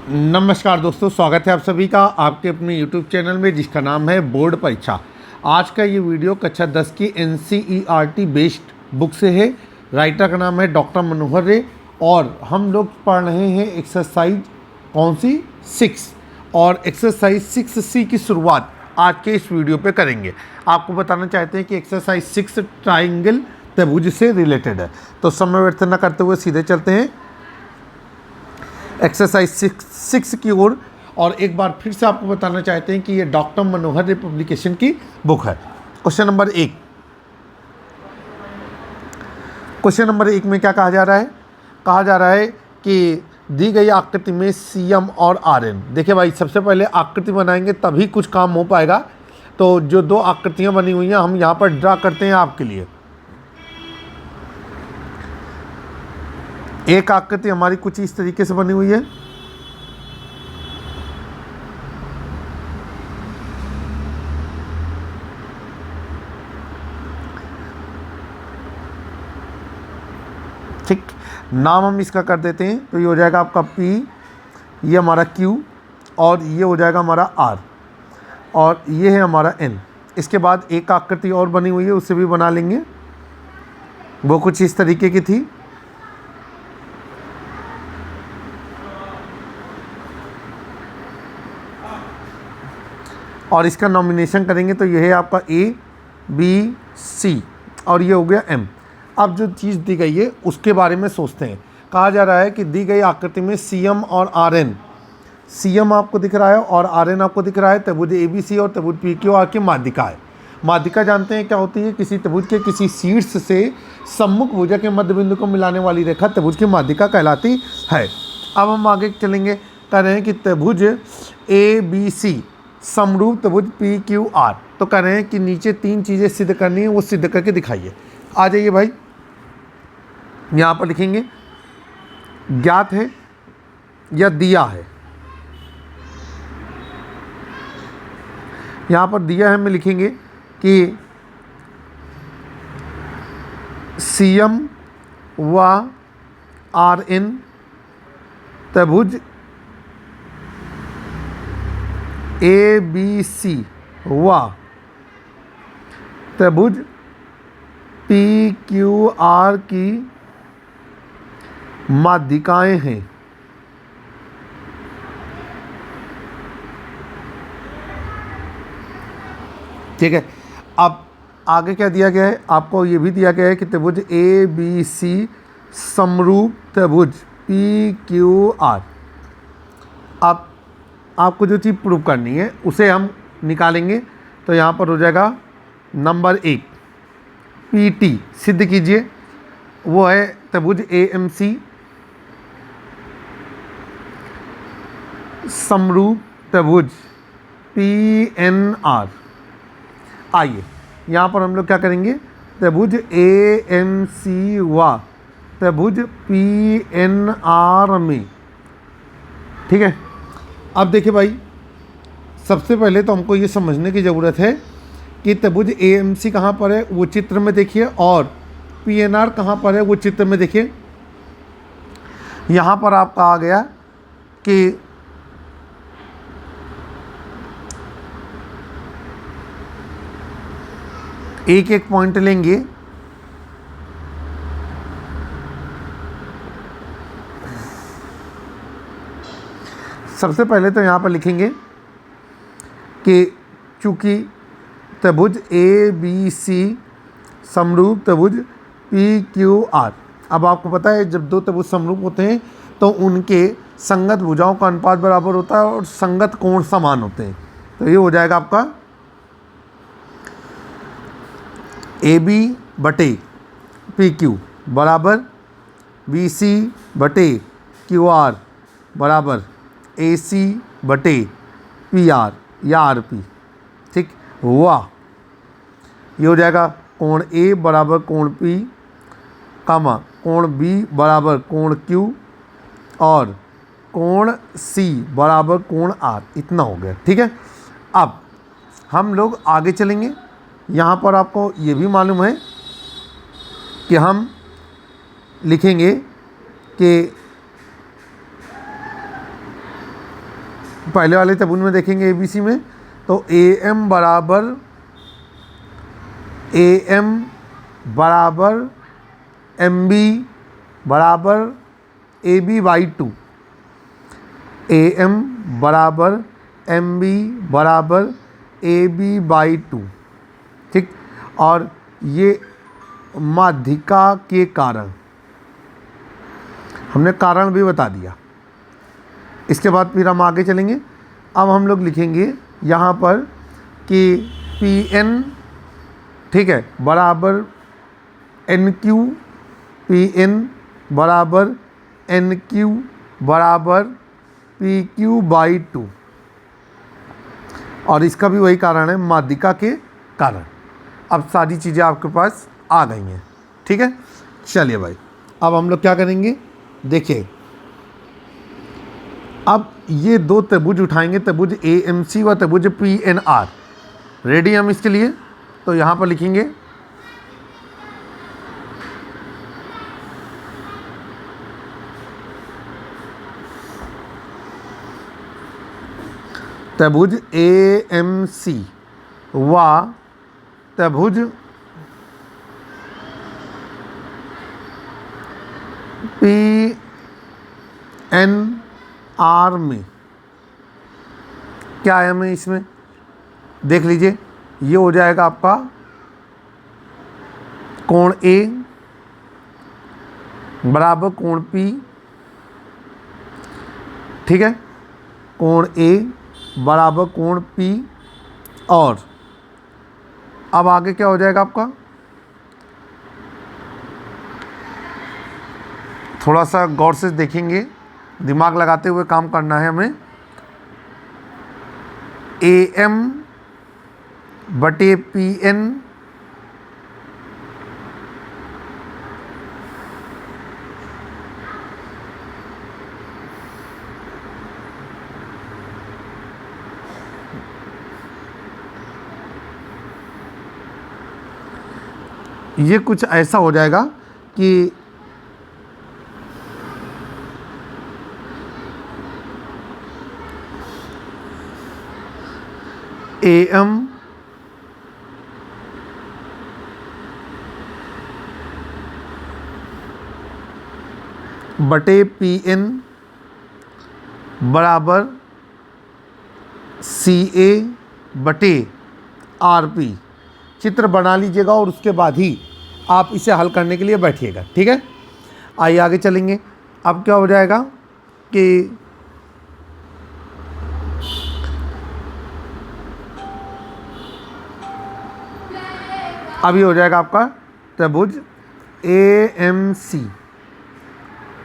नमस्कार दोस्तों, स्वागत है आप सभी का आपके अपने YouTube चैनल में जिसका नाम है बोर्ड परीक्षा। आज का ये वीडियो कक्षा 10 की NCERT बेस्ड बुक से है। राइटर का नाम है डॉक्टर मनोहर रे और हम लोग पढ़ रहे हैं एक्सरसाइज कौन सी 6 और एक्सरसाइज 6C की शुरुआत आज के इस वीडियो पे करेंगे। आपको बताना चाहते हैं कि एक्सरसाइज 6 ट्राइंगल त्रिभुज से रिलेटेड है। तो समय व्यर्थ न करते हुए सीधे चलते हैं एक्सरसाइज 6 की ओर। और एक बार फिर से आपको बताना चाहते हैं कि ये डॉक्टर मनोहर रे पब्लिकेशन की बुक है। क्वेश्चन नंबर 1 में क्या कहा जा रहा है? कहा जा रहा है कि दी गई आकृति में CM और RN। देखिए भाई, सबसे पहले आकृति बनाएंगे तभी कुछ काम हो पाएगा। तो जो दो आकृतियां बनी हुई हैं हम यहाँ पर ड्रा करते हैं आपके लिए। एक आकृति हमारी कुछ इस तरीके से बनी हुई है। ठीक, नाम हम इसका कर देते हैं। तो ये हो जाएगा आपका P, ये हमारा Q और ये हो जाएगा हमारा R और ये है हमारा N। इसके बाद एक आकृति और बनी हुई है, उसे भी बना लेंगे। वो कुछ इस तरीके की थी। और इसका नॉमिनेशन करेंगे तो यह है आपका ABC और ये हो गया M। अब जो चीज़ दी गई है उसके बारे में सोचते हैं। कहा जा रहा है कि दी गई आकृति में CM और RN, CM आपको दिख रहा है और RN आपको दिख रहा है। त्रिभुज ABC और त्रिभुज PQR की माध्यिका है। माध्यिका जानते हैं क्या होती है? किसी त्रिभुज के किसी शीर्ष से सम्मुख भुजा के मध्य बिंदु को मिलाने वाली रेखा त्रिभुज की माध्यिका कहलाती है। अब हम आगे चलेंगे, कह रहे हैं कि त्रिभुज ABC समरूप त्रिभुज PQR। तो कह रहे हैं कि नीचे तीन चीज़ें सिद्ध करनी है, वो सिद्ध करके दिखाइए। आ जाइए भाई, यहाँ पर लिखेंगे ज्ञात है या दिया है। यहाँ पर दिया है में लिखेंगे कि CM व RN त्रिभुज ABC व त्रिभुज PQR की माध्यिकाएं हैं। ठीक है, अब आगे क्या दिया गया है? आपको ये भी दिया गया है कि त्रिभुज ABC समरूप त्रिभुज PQR। अब आपको जो चीज़ प्रूव करनी है उसे हम निकालेंगे। तो यहाँ पर हो जाएगा नंबर 1 PT सिद्ध कीजिए। वो है त्रिभुज AMC समरूप त्रिभुज PNR। आइए यहाँ पर हम लोग क्या करेंगे? त्रिभुज AMC व त्रिभुज PNR में। ठीक है, अब देखिए भाई, सबसे पहले तो हमको ये समझने की ज़रूरत है कि त्रिभुज AMC कहाँ पर है वो चित्र में देखिए और PNR कहाँ पर है वो चित्र में देखिए। यहाँ पर आपका आ गया कि एक एक पॉइंट लेंगे। सबसे पहले तो यहाँ पर लिखेंगे कि चूँकि त्रिभुज ABC समरूप त्रिभुज PQR। अब आपको पता है जब दो त्रिभुज समरूप होते हैं तो उनके संगत भुजाओं का अनुपात बराबर होता है और संगत कोण समान होते हैं। तो ये हो जाएगा आपका AB बटे PQ बराबर BC बटे QR बराबर AC बटे PR या RP। ठीक, हुआ। ये हो जाएगा कोण A बराबर कोण P, कामा कोण B बराबर कोण Q और कोण C बराबर कोण R। इतना हो गया। ठीक है, अब हम लोग आगे चलेंगे। यहाँ पर आपको ये भी मालूम है कि हम लिखेंगे कि पहले वाले त्रिभुज में देखेंगे ABC में, तो AM बराबर MB बराबर AB/2, AM बराबर MB बराबर AB/2, ठीक। और ये माध्यिका के कारण, हमने कारण भी बता दिया। इसके बाद फिर हम आगे चलेंगे। अब हम लोग लिखेंगे यहाँ पर कि PN, ठीक है, बराबर NQ, PN बराबर NQ बराबर PQ/2, और इसका भी वही कारण है, माध्यिका के कारण। अब सारी चीज़ें आपके पास आ गई हैं, ठीक है। चलिए भाई, अब हम लोग क्या करेंगे, देखिए अब ये दो त्रिभुज उठाएंगे, त्रिभुज AMC व त्रिभुज PNR। रेडी हम इसके लिए, तो यहाँ पर लिखेंगे त्रिभुज AMC व त्रिभुज PNR में क्या है, हमें इसमें देख लीजिए, ये हो जाएगा आपका कोण A बराबर कोण P, ठीक है, कोण A बराबर कोण P। और अब आगे क्या हो जाएगा आपका, थोड़ा सा गौर से देखेंगे, दिमाग लगाते हुए काम करना है हमें। AM/PN ये कुछ ऐसा हो जाएगा कि AM बटे PN बराबर CA बटे RP। चित्र बना लीजिएगा और उसके बाद ही आप इसे हल करने के लिए बैठिएगा, ठीक है। आइए आगे चलेंगे। अब क्या हो जाएगा कि अभी हो जाएगा आपका त्रिभुज AMC,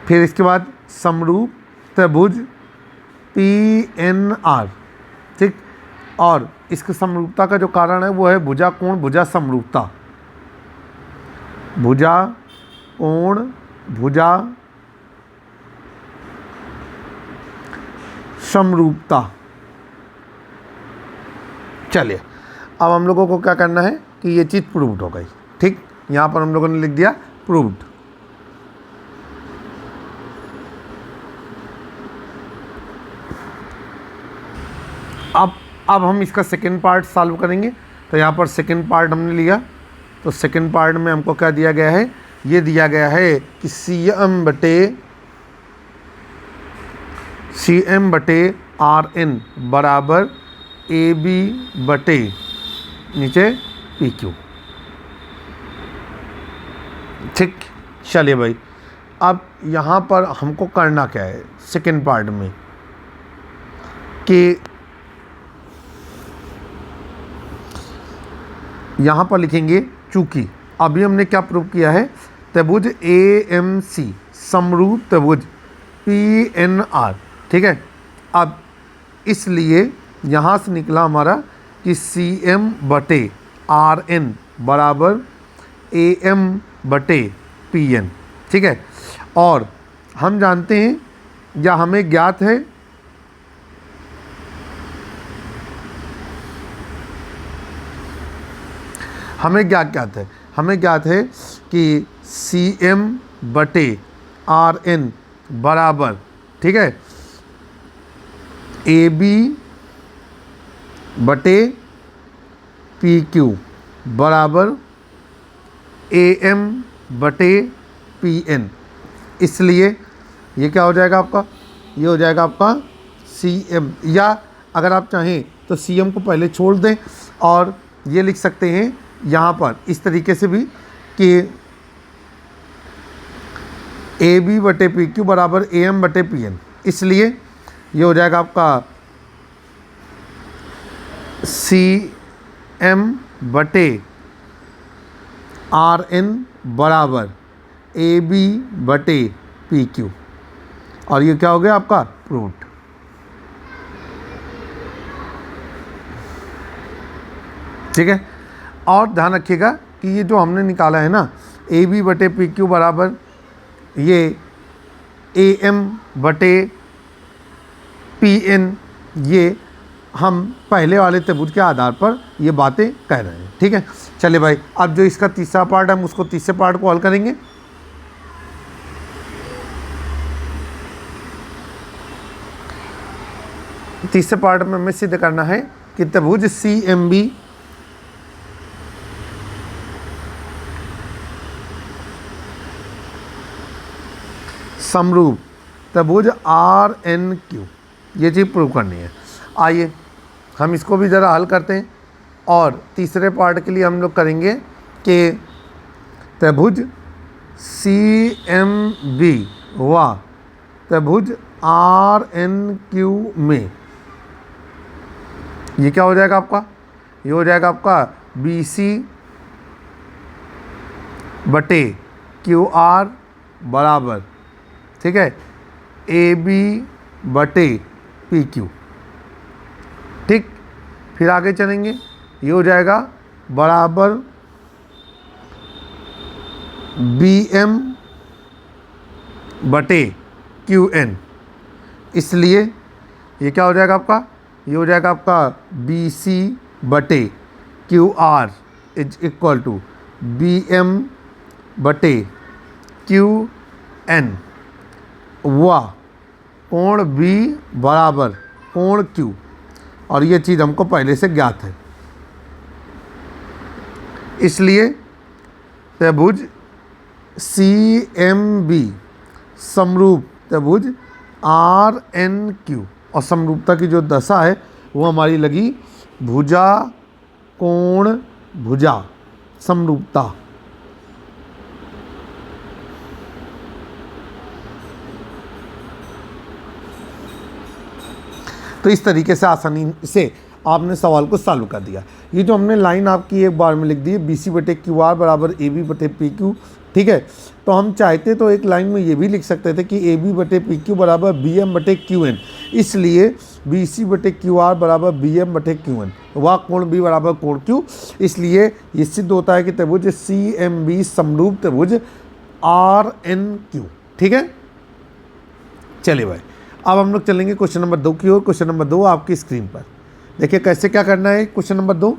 फिर इसके बाद समरूप त्रिभुज PNR, ठीक। और इसकी समरूपता का जो कारण है वो है भुजा कोण भुजा समरूपता, भुजा कोण भुजा समरूपता। चलिए, अब हम लोगों को क्या करना है कि ये चीज़ प्रूव्ड हो गई, ठीक। यहाँ पर हम लोगों ने लिख दिया प्रूव्ड। अब हम इसका सेकेंड पार्ट सॉल्व करेंगे। तो यहाँ पर सेकेंड पार्ट हमने लिया, तो सेकेंड पार्ट में हमको क्या दिया गया है, ये दिया गया है कि CM बटे RN बराबर AB बटे नीचे PQ, ठीक। चलिए भाई, अब यहाँ पर हमको करना क्या है सेकेंड पार्ट में कि यहाँ पर लिखेंगे, चूँकि अभी हमने क्या प्रूव किया है, त्रिभुज AMC समरूप त्रिभुज PNR, ठीक है। अब इसलिए यहाँ से निकला हमारा कि CM बटे RN बराबर AM बटे PN, ठीक है। और हम जानते हैं या हमें ज्ञात है हमें ज्ञात है कि CM बटे RN बराबर, ठीक है, ए बी बटे पी क्यू बराबर ए एम बटे पी एन। इसलिए ये क्या हो जाएगा आपका, ये हो जाएगा आपका सी एम, या अगर आप चाहें तो सी एम को पहले छोड़ दें और ये लिख सकते हैं यहाँ पर इस तरीके से भी कि ए बी बटे पी क्यू बराबर ए एम बटे पी एन। इसलिए ये हो जाएगा आपका सी एम बटे आर एन बराबर ए बी बटे पी क्यू, और ये क्या हो गया आपका प्रूव्ड। ठीक है, और ध्यान रखिएगा कि ये जो हमने निकाला है ना ए बी बटे पी क्यू बराबर ये ए एम बटे पी एन, ये हम पहले वाले त्रिभुज के आधार पर ये बातें कह रहे हैं। ठीक है, चलिए भाई, अब जो इसका तीसरा पार्ट है हम उसको तीसरे पार्ट को हल करेंगे। तीसरे पार्ट में हमें सिद्ध करना है कि त्रिभुज सी एम बी समरूप त्रिभुज आर एन क्यू, ये चीज़ प्रूव करनी है। आइए हम इसको भी ज़रा हल करते हैं, और तीसरे पार्ट के लिए हम लोग करेंगे कि त्रिभुज सी एम बी व त्रिभुज आर एन क्यू में ये क्या हो जाएगा आपका, ये हो जाएगा आपका बी सी बटे क्यू आर बराबर, ठीक है, ए बी बटे पी क्यू। ठीक, फिर आगे चलेंगे, ये हो जाएगा बराबर बी एम बटे क्यू एन। इसलिए ये क्या हो जाएगा आपका, ये हो जाएगा आपका बी सी बटे Q R is equal to B M बटे क्यू एन व कोण बी बराबर कोण क्यू, और ये चीज़ हमको पहले से ज्ञात है। इसलिए त्रिभुज सी एम बी समरूप त्रिभुज आर एन क्यू, और समरूपता की जो दशा है वो हमारी लगी भुजा कोण भुजा समरूपता। तो इस तरीके से आसानी से आपने सवाल को सॉल्व कर दिया। ये जो हमने लाइन आपकी एक बार में लिख दी है बी सी बटे क्यू आर बराबर ए बी बटे पी क्यू, ठीक है, तो हम चाहते तो एक लाइन में ये भी लिख सकते थे कि ए बी बटे पी क्यू बराबर बी एम बटे क्यू एन। इसलिए बी सी बटे क्यू आर बराबर बी एम बटे क्यू एन व कोण बी बराबर कोण क्यू। इसलिए ये सिद्ध होता है कि त्रिभुज सी एम बी समरूप त्रिभुज आर एन क्यू। ठीक है, चलिए भाई, अब हम लोग चलेंगे क्वेश्चन नंबर 2 की ओर। क्वेश्चन नंबर 2 आपकी स्क्रीन पर देखिए कैसे क्या करना है। क्वेश्चन नंबर 2,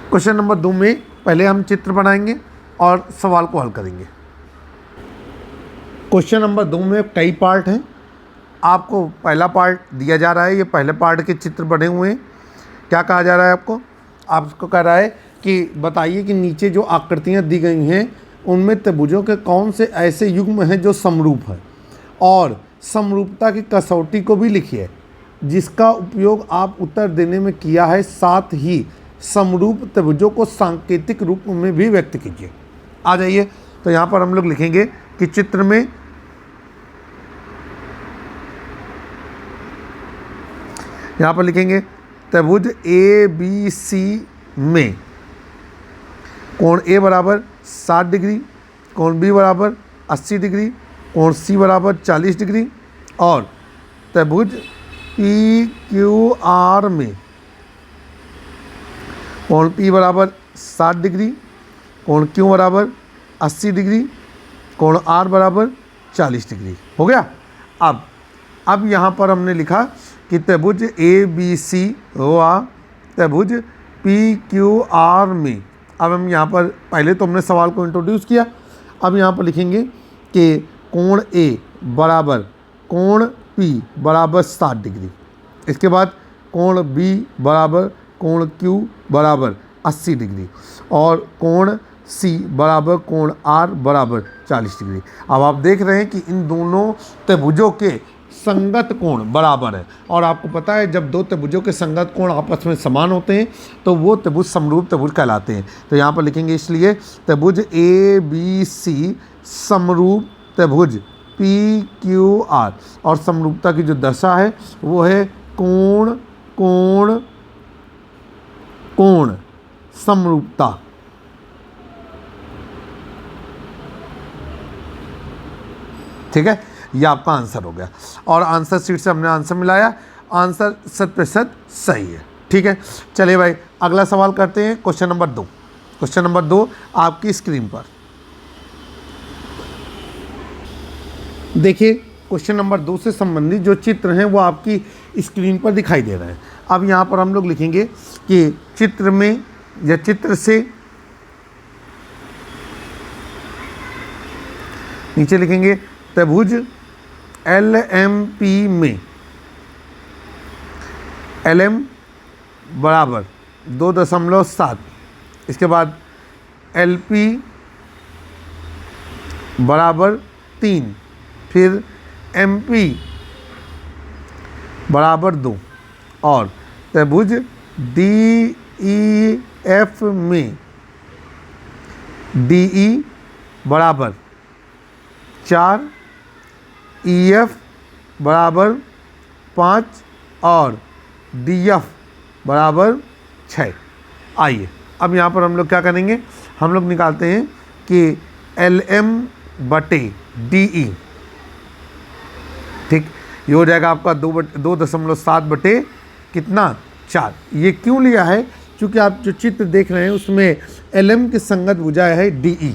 क्वेश्चन नंबर 2 में पहले हम चित्र बनाएंगे और सवाल को हल करेंगे। क्वेश्चन नंबर 2 में कई पार्ट हैं, आपको पहला पार्ट दिया जा रहा है, ये पहले पार्ट के चित्र बने हुए हैं। क्या कहा जा रहा है आपको कह रहा है कि बताइए कि नीचे जो आकृतियाँ दी गई हैं उनमें त्रिभुजों के कौन से ऐसे युग्म हैं जो समरूप है, और समरूपता की कसौटी को भी लिखिए जिसका उपयोग आप उत्तर देने में किया है। साथ ही समरूप त्रिभुजों को सांकेतिक रूप में भी व्यक्त कीजिए। आ जाइए, तो यहाँ पर हम लोग लिखेंगे कि चित्र में यहाँ पर लिखेंगे त्रिभुज ए बी सी में कोण ए बराबर 60 डिग्री, कोण बी बराबर 80 डिग्री, कोण सी बराबर 40 डिग्री, और त्रिभुज पी क्यू आर में कोण पी बराबर 60 डिग्री, कोण क्यू बराबर 80 डिग्री, कोण आर बराबर 40 डिग्री। हो गया। अब यहाँ पर हमने लिखा कि त्रिभुज ए बी सी व त्रिभुज पी क्यू आर में, अब हम यहाँ पर पहले तो हमने सवाल को इंट्रोड्यूस किया अब यहाँ पर लिखेंगे कि कोण ए बराबर कोण पी बराबर 60 डिग्री। इसके बाद कोण बी बराबर कोण क्यू बराबर 80 डिग्री और कोण सी बराबर कोण आर बराबर 40 डिग्री। अब आप देख रहे हैं कि इन दोनों त्रिभुजों के संगत कोण बराबर है और आपको पता है जब दो त्रिभुजों के संगत कोण आपस में समान होते हैं तो वो त्रिभुज समरूप त्रिभुज कहलाते हैं। तो यहाँ पर लिखेंगे इसलिए त्रिभुज ए बी सी समरूप त्रिभुज पी क्यू आर और समरूपता की जो दशा है वो है कोण कोण कोण समरूपता। ठीक है, ये आपका आंसर हो गया और आंसर शीट से हमने आंसर मिलाया, आंसर 100% सही है। ठीक है, चलिए भाई अगला सवाल करते हैं। Question number 2। क्वेश्चन नंबर 2 आपकी स्क्रीन पर देखिए। क्वेश्चन नंबर 2 से संबंधित जो चित्र हैं वो आपकी स्क्रीन पर दिखाई दे रहे हैं। अब यहाँ पर हम लोग लिखेंगे कि चित्र में या चित्र से नीचे लिखेंगे त्रिभुज LMP में LM बराबर 2.7, इसके बाद LP बराबर 3, फिर MP बराबर 2 और त्रिभुज DEF में DE बराबर 4, EF बराबर 5 और DF बराबर 6। आइए अब यहाँ पर हम लोग क्या करेंगे, हम लोग निकालते हैं कि LM बटे DE, ठीक, ये हो जाएगा आपका 2.7 बटे कितना 4। ये क्यों लिया है, क्योंकि आप जो चित्र देख रहे हैं उसमें LM की संगत भुजा है DE।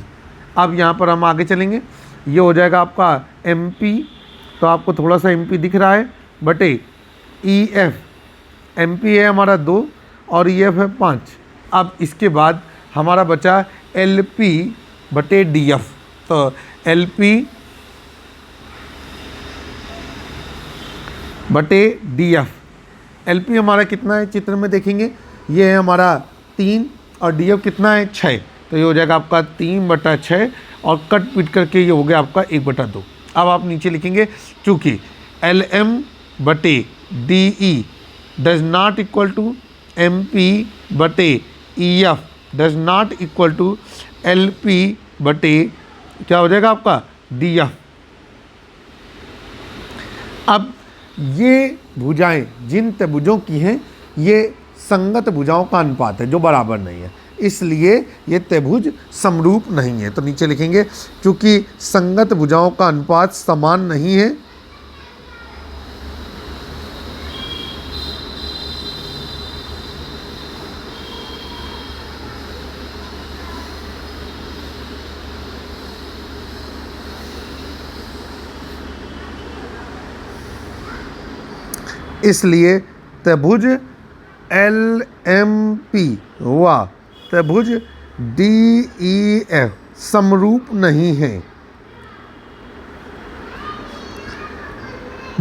अब यहाँ पर हम आगे चलेंगे, ये हो जाएगा आपका MP, तो आपको थोड़ा सा MP दिख रहा है, बटे EF, MP है हमारा 2 और EF है 5। अब इसके बाद हमारा बचा LP बटे DF, तो LP बटे DF। LP हमारा कितना है चित्र में देखेंगे, ये है हमारा 3 और DF कितना है 6, तो ये हो जाएगा आपका 3/6 और कट पीट करके ये हो गया आपका 1/2। अब आप नीचे लिखेंगे चूँकि LM बटे DE does not equal to MP बटे EF does not equal to LP बटे क्या हो जाएगा आपका DF। अब ये भुजाएं जिन त्रिभुजों की हैं ये संगत भुजाओं का अनुपात है जो बराबर नहीं है, इसलिए ये त्रिभुज समरूप नहीं है। तो नीचे लिखेंगे क्योंकि संगत भुजाओं का अनुपात समान नहीं है, इसलिए त्रिभुज LMP व त्रिभुज DEF समरूप नहीं है।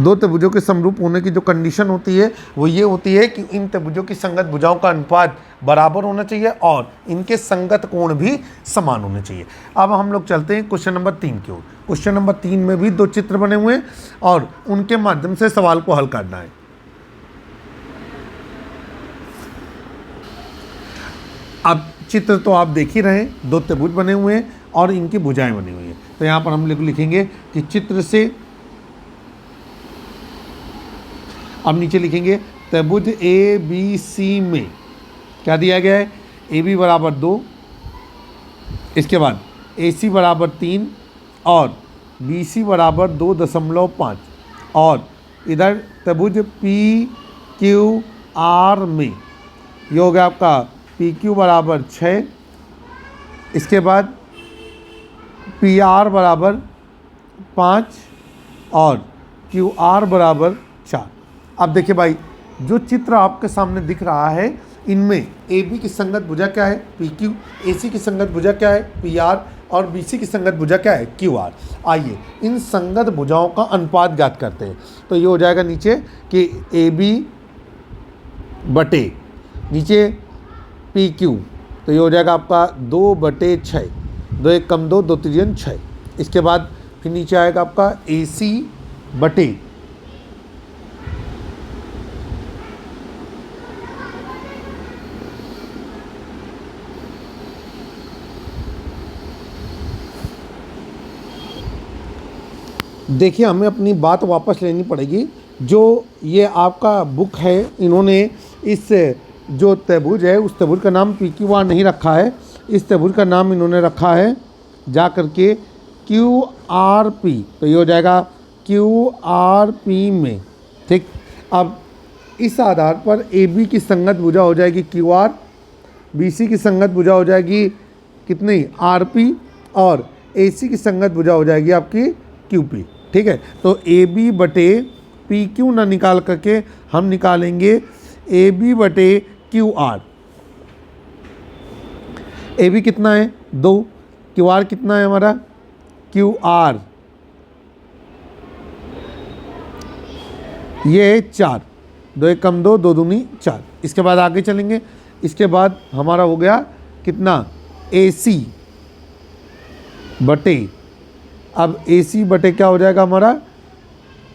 दो त्रिभुजों के समरूप होने की जो कंडीशन होती है वो ये होती है कि इन त्रिभुजों की संगत भुजाओं का अनुपात बराबर होना चाहिए और इनके संगत कोण भी समान होने चाहिए। अब हम लोग चलते हैं क्वेश्चन नंबर 3 की ओर। क्वेश्चन नंबर 3 में भी दो चित्र बने हुए हैं और उनके माध्यम से सवाल को हल करना है। अब चित्र तो आप देख ही रहे हैं, दो त्रिभुज बने हुए हैं और इनकी भुजाएं बनी हुई हैं। तो यहाँ पर हम लोग लिखेंगे कि चित्र से, अब नीचे लिखेंगे त्रिभुज ABC में क्या दिया गया है, AB बराबर 2, इसके बाद AC बराबर 3 और BC बराबर 2.5 और इधर त्रिभुज PQR में ये हो गया आपका PQ बराबर 6, इसके बाद PR बराबर 5 और QR बराबर 4। अब देखिए भाई, जो चित्र आपके सामने दिख रहा है इनमें AB की संगत भुजा क्या है PQ, AC की संगत भुजा क्या है PR, और BC की संगत भुजा क्या है, QR। आइए इन संगत भुजाओं का अनुपात ज्ञात करते हैं। तो ये हो जाएगा नीचे कि AB बटे नीचे PQ, तो ये हो जाएगा आपका 2/6, 2 1 कम 2, 2 3 6। इसके बाद फिर नीचे आएगा आपका AC बटे देखिए, हमें अपनी बात वापस लेनी पड़ेगी। जो ये आपका बुक है, इन्होंने इस जो त्रिभुज है उस त्रिभुज का नाम PQR नहीं रखा है, इस त्रिभुज का नाम इन्होंने रखा है जा करके QRP। तो ये हो जाएगा QRP में, ठीक। अब इस आधार पर AB की संगत भुजा हो जाएगी QR, BC की संगत भुजा हो जाएगी कितनी, RP, और AC की संगत भुजा हो जाएगी आपकी QP, ठीक है। तो AB बटे PQ ना निकाल करके हम निकालेंगे AB बटे QR। AB कितना है 2, QR कितना है हमारा QR, ये है 4, 2 1 कम 2, 2 दूनी 4। इसके बाद आगे चलेंगे। इसके बाद हमारा हो गया कितना, AC बटे, अब AC बटे क्या हो जाएगा हमारा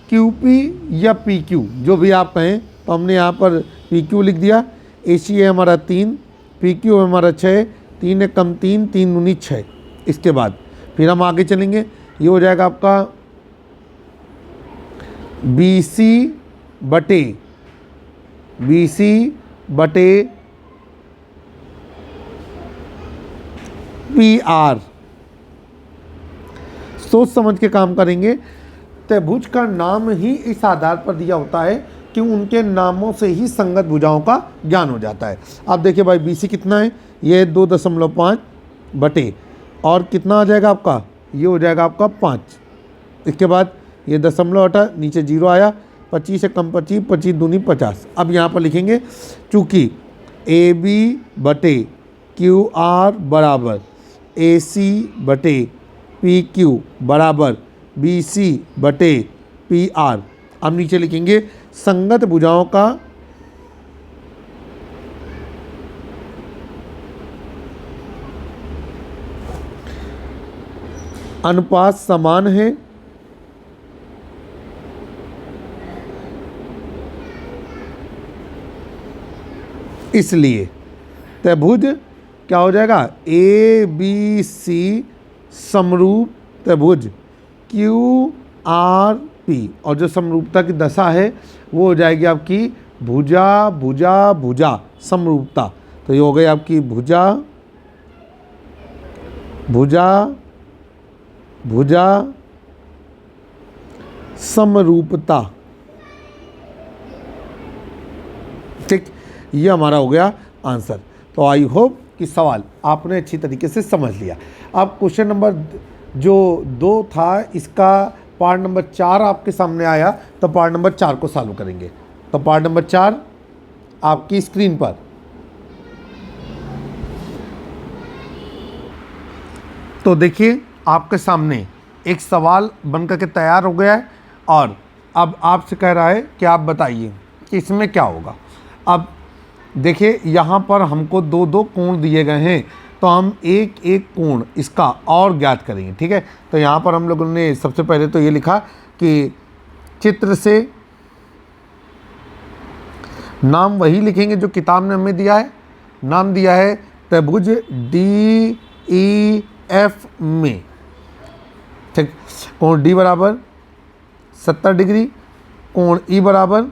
QP या PQ, जो भी आप कहें। तो हमने यहाँ पर PQ लिख दिया। AC है हमारा 3, PQ है हमारा 6, 3 1 कम 3, 3 दूनी 6। इसके बाद फिर हम आगे चलेंगे। ये हो जाएगा आपका BC बटे PR। सोच समझ के काम करेंगे। त्रिभुज का नाम ही इस आधार पर दिया होता है कि उनके नामों से ही संगत भुजाओं का ज्ञान हो जाता है। अब देखिए भाई, BC कितना है, ये 2.5 बटे, और कितना आ जाएगा आपका, ये हो जाएगा आपका 5। इसके बाद ये दशमलव हटा, नीचे 0 आया, 25 से कम 25, 25 दूनी 50। अब यहाँ पर लिखेंगे चूँकि AB बटे QR बराबर AC बटे PQ बराबर BC बटे PR। अब नीचे लिखेंगे संगत भुजाओं का अनुपात समान है, इसलिए त्रिभुज क्या हो जाएगा, ABC समरूप त्रिभुज QRP, और जो समरूपता की दशा है वो हो जाएगी आपकी भुजा भुजा भुजा समरूपता। तो ये हो गई आपकी भुजा भुजा भुजा समरूपता, ठीक। ये हमारा हो गया आंसर। तो आई होप कि सवाल आपने अच्छी तरीके से समझ लिया। अब क्वेश्चन नंबर जो 2 था, इसका पार्ट नंबर 4 आपके सामने आया, तो पार्ट नंबर 4 को सॉल्व करेंगे। तो पार्ट नंबर 4 आपकी स्क्रीन पर। तो देखिए आपके सामने एक सवाल बनकर के तैयार हो गया है, और अब आपसे कह रहा है कि आप बताइए कि इसमें क्या होगा। अब देखिए यहाँ पर हमको 2 कोण दिए गए हैं, तो हम एक एक कोण इसका और ज्ञात करेंगे, ठीक है। तो यहाँ पर हम लोगों ने सबसे पहले तो ये लिखा कि चित्र से नाम वही लिखेंगे जो किताब ने हमें दिया है। नाम दिया है त्रिभुज DEF में, ठीक। कोण D बराबर 70 डिग्री, कोण E बराबर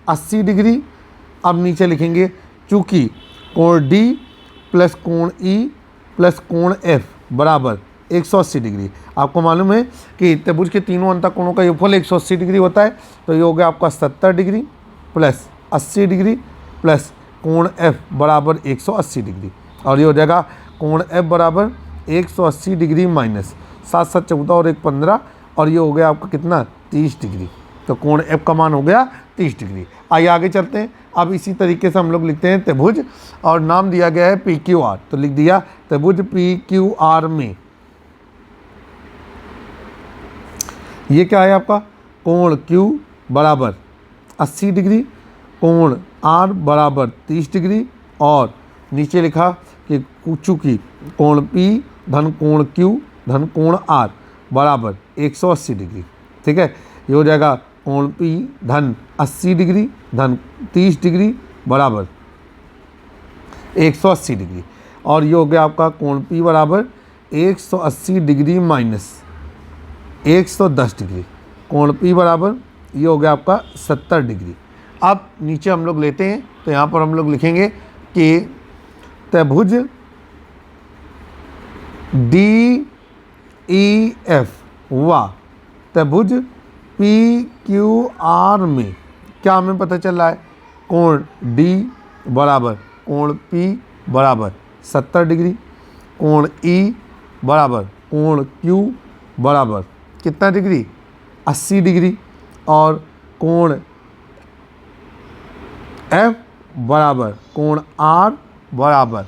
80 डिग्री। अब नीचे लिखेंगे चूँकि कोण D प्लस कोण E प्लस कोण F बराबर 180 डिग्री। आपको मालूम है कि त्रिभुज के तीनों अंतःकोणों का योगफल 180 डिग्री होता है। तो ये हो गया आपका 70 डिग्री प्लस 80 डिग्री प्लस कोण F बराबर 180 डिग्री, और ये हो जाएगा कोण F बराबर 180 डिग्री माइनस 7 7 14 और 1 15, और ये हो गया आपका कितना 30 डिग्री। तो कोण F का मान हो गया 30 डिग्री। आइए आगे चलते हैं। अब इसी तरीके से हम लोग लिखते हैं त्रिभुज, और नाम दिया गया है PQR। तो लिख दिया त्रिभुज PQR में ये क्या है आपका, कोण Q बराबर 80 डिग्री, कोण R बराबर 30 डिग्री, और नीचे लिखा कि चूँकि कोण P धन कोण Q धन कोण R बराबर 180 डिग्री। ठीक है, ये हो जाएगा कोण P धन 80 डिग्री धन 30 डिग्री बराबर 180 डिग्री, और ये हो गया आपका कोण P बराबर 180 डिग्री माइनस 110 डिग्री, कोण P बराबर ये हो गया आपका 70 डिग्री। अब नीचे हम लोग लेते हैं, तो यहाँ पर हम लोग लिखेंगे कि त्रिभुज DEF व त्रिभुज PQR में क्या हमें पता चल रहा है, कोण D बराबर कोण P बराबर 70 डिग्री, कोण E बराबर कोण Q बराबर कितना डिग्री 80 डिग्री, और कोण F बराबर कोण R बराबर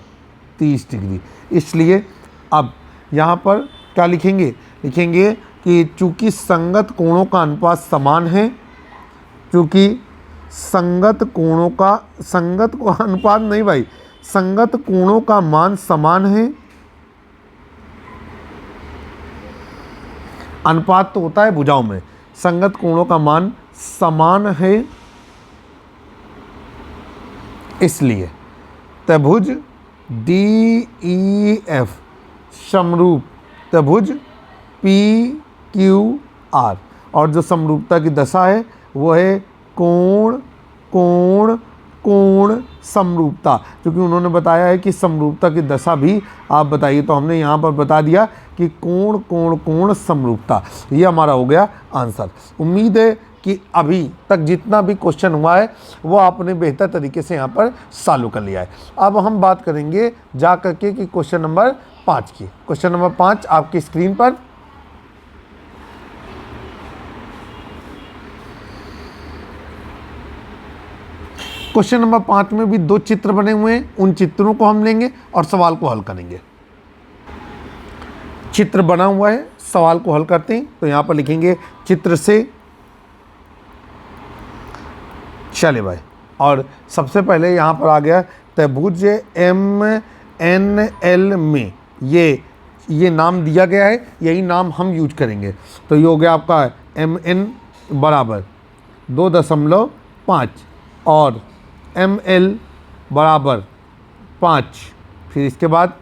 30 डिग्री। इसलिए अब यहाँ पर क्या लिखेंगे, लिखेंगे कि चूँकि संगत कोणों का अनुपात समान है, चूँकि संगत कोणों का अनुपात नहीं भाई, संगत कोणों का मान समान है। अनुपात तो होता है भुजाओं में, संगत कोणों का मान समान है, इसलिए त्रिभुज DEF समरूप त्रिभुज PQR, और जो समरूपता की दशा है वो है कोण कोण कोण समरूपता, क्योंकि उन्होंने बताया है कि समरूपता की दशा भी आप बताइए, तो हमने यहाँ पर बता दिया कि कोण कोण कोण समरूपता। ये हमारा हो गया आंसर। उम्मीद है कि अभी तक जितना भी क्वेश्चन हुआ है वो आपने बेहतर तरीके से यहाँ पर सॉल्व कर लिया है। अब हम बात करेंगे जा करके कि क्वेश्चन नंबर 5 की। क्वेश्चन नंबर 5 आपकी स्क्रीन पर। क्वेश्चन नंबर 5 में भी 2 चित्र बने हुए हैं, उन चित्रों को हम लेंगे और सवाल को हल करेंगे। चित्र बना हुआ है, सवाल को हल करते हैं, तो यहाँ पर लिखेंगे चित्र से। चले भाई, और सबसे पहले यहाँ पर आ गया त्रिभुज MNL में ये नाम दिया गया है, यही नाम हम यूज करेंगे। तो ये हो गया आपका MN बराबर 2.5 और ML बराबर 5, फिर इसके बाद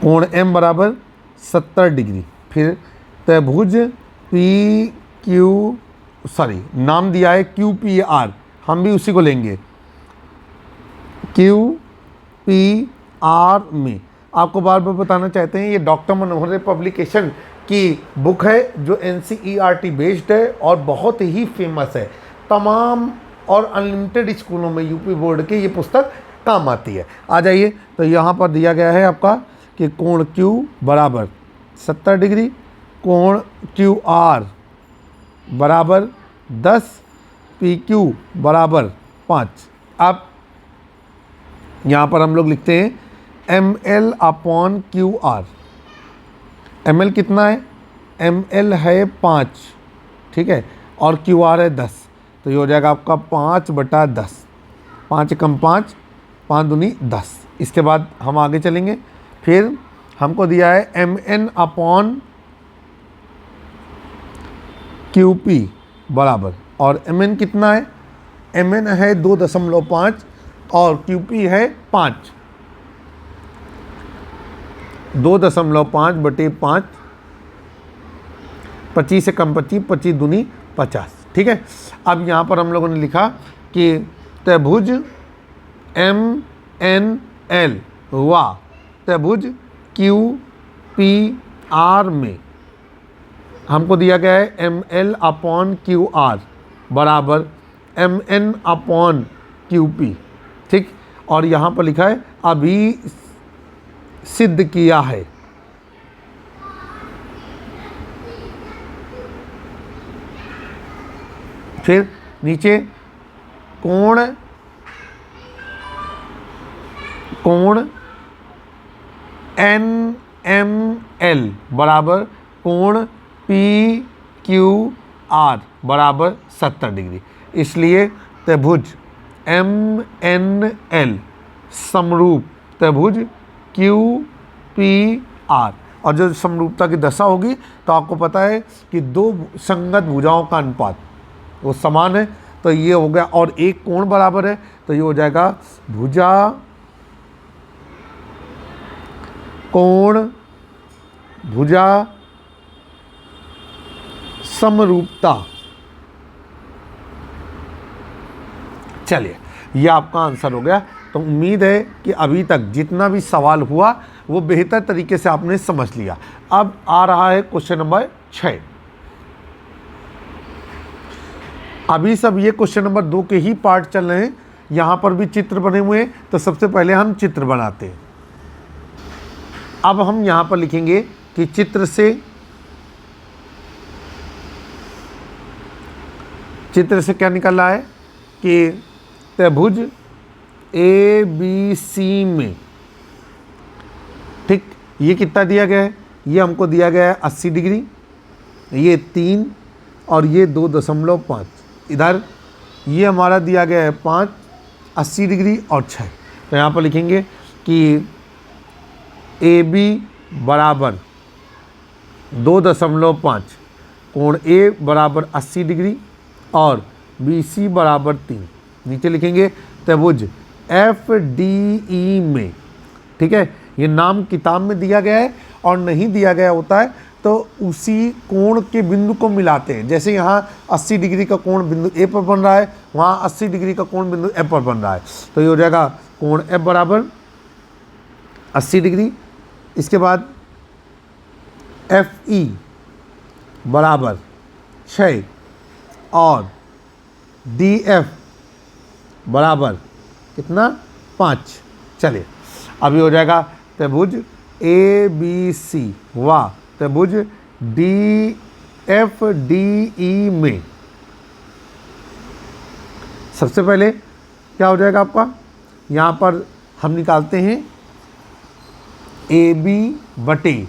कोण M बराबर 70 डिग्री, फिर त्रिभुज नाम दिया है QPR, हम भी उसी को लेंगे। QPR में आपको बार बार बताना चाहते हैं, ये डॉक्टर मनोहर पब्लिकेशन की बुक है जो NCERT बेस्ड है और बहुत ही फेमस है। तमाम और अनलिमिटेड स्कूलों में यूपी बोर्ड की ये पुस्तक काम आती है। आ जाइए, तो यहाँ पर दिया गया है आपका कि कोण Q बराबर 70 डिग्री, कोण QR बराबर 10, PQ बराबर 5। अब यहाँ पर हम लोग लिखते हैं ML/QR। ML कितना है, ML है 5, ठीक है, और QR है 10, तो ये हो जाएगा आपका 5/10, 5 कम 5, 5 दूनी 10। इसके बाद हम आगे चलेंगे, फिर हमको दिया है MN/QP बराबर, और MN कितना है, MN है 2.5 और QP है 5, 2.5/5, 25 से कम 25, 25 दूनी 50, ठीक है। अब यहाँ पर हम लोगों ने लिखा कि त्रिभुज MNL व त्रिभुज QPR में हमको दिया गया है ML/QR बराबर MN/QP, ठीक, और यहाँ पर लिखा है अभी सिद्ध किया है। फिर नीचे कोण NML बराबर कोण PQR बराबर 70 डिग्री। इसलिए त्रिभुज MNL समरूप त्रिभुज QPR। और जो समरूपता की दशा होगी तो आपको पता है कि दो संगत भुजाओं का अनुपात वो समान है, तो ये हो गया। और एक कोण बराबर है तो ये हो जाएगा भुजा कोण भुजा समरूपता। चलिए ये आपका आंसर हो गया। तो उम्मीद है कि अभी तक जितना भी सवाल हुआ वो बेहतर तरीके से आपने समझ लिया। अब आ रहा है क्वेश्चन नंबर 6। अभी सब ये क्वेश्चन नंबर 2 के ही पार्ट चल रहे हैं। यहाँ पर भी चित्र बने हुए हैं, तो सबसे पहले हम चित्र बनाते हैं। अब हम यहाँ पर लिखेंगे कि चित्र से क्या निकल रहा है कि त्रिभुज ABC में, ठीक, ये कितना दिया गया है, ये हमको दिया गया है 80 डिग्री, ये 3 और ये 2.5। इधर ये हमारा दिया गया है 5, 80 डिग्री और 6। तो यहाँ पर लिखेंगे कि AB बराबर 2.5, कोण A बराबर 80 डिग्री और BC बराबर 3। नीचे लिखेंगे त्रिभुज FDE में, ठीक है। ये नाम किताब में दिया गया है और नहीं दिया गया होता है तो उसी कोण के बिंदु को मिलाते हैं। जैसे यहाँ 80 डिग्री का कोण बिंदु A पर बन रहा है, वहाँ 80 डिग्री का कोण बिंदु F पर बन रहा है, तो ये हो जाएगा कोण F बराबर 80 डिग्री। इसके बाद FE बराबर 6 और DF बराबर कितना, 5। चलिए अभी हो जाएगा त्रिभुज ABC व त्रिभुज DFDE में। सबसे पहले क्या हो जाएगा आपका, यहाँ पर हम निकालते हैं AB बटे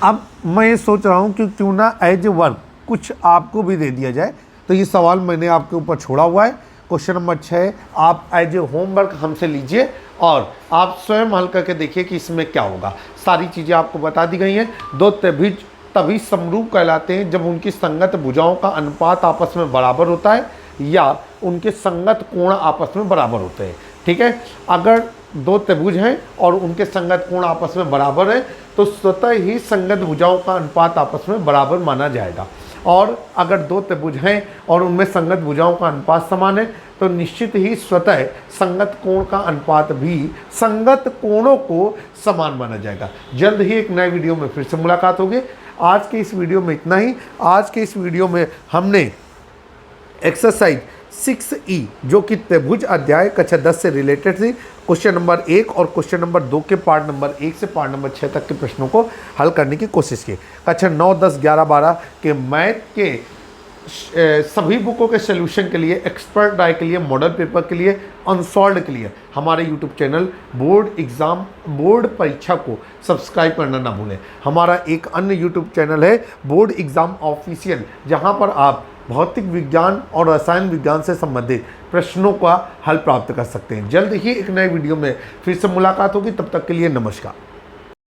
अब मैं ये सोच रहा हूँ कि क्यों ना एज ए वर्क कुछ आपको भी दे दिया जाए। तो ये सवाल मैंने आपके ऊपर छोड़ा हुआ है। क्वेश्चन नंबर 6 आप एज ए होमवर्क हमसे लीजिए और आप स्वयं हल करके देखिए कि इसमें क्या होगा। सारी चीज़ें आपको बता दी गई हैं। दो त्रिभुज तभी समरूप कहलाते हैं जब उनकी संगत भुजाओं का अनुपात आपस में बराबर होता है या उनके संगत कोण आपस में बराबर होते हैं, ठीक है। अगर दो त्रिभुज हैं और उनके संगत कोण आपस में बराबर है तो स्वतः ही संगत भुजाओं का अनुपात आपस में बराबर माना जाएगा। और अगर दो त्रिभुज हैं और उनमें संगत भुजाओं का अनुपात समान है तो निश्चित ही स्वतः संगत कोण का अनुपात भी संगत कोणों को समान माना जाएगा। जल्द ही एक नए वीडियो में फिर से मुलाकात होगी। आज के इस वीडियो में इतना ही। आज के इस वीडियो में हमने एक्सरसाइज 6E जो कि त्रिभुज अध्याय कक्षा 10 से रिलेटेड थी, क्वेश्चन नंबर 1 और क्वेश्चन नंबर 2 के पार्ट नंबर 1 से पार्ट नंबर 6 तक के प्रश्नों को हल करने की कोशिश की। कक्षा 9, 10, 11, 12 के मैथ के सभी बुकों के सोल्यूशन के लिए, एक्सपर्ट राय के लिए, मॉडल पेपर के लिए, अनसॉल्व्ड के लिए हमारे यूट्यूब चैनल बोर्ड परीक्षा को सब्सक्राइब करना ना भूलें। हमारा एक अन्य यूट्यूब चैनल है बोर्ड एग्ज़ाम ऑफिशियल, जहां पर आप भौतिक विज्ञान और रसायन विज्ञान से संबंधित प्रश्नों का हल प्राप्त कर सकते हैं। जल्द ही एक नए वीडियो में फिर से मुलाकात होगी। तब तक के लिए नमस्कार।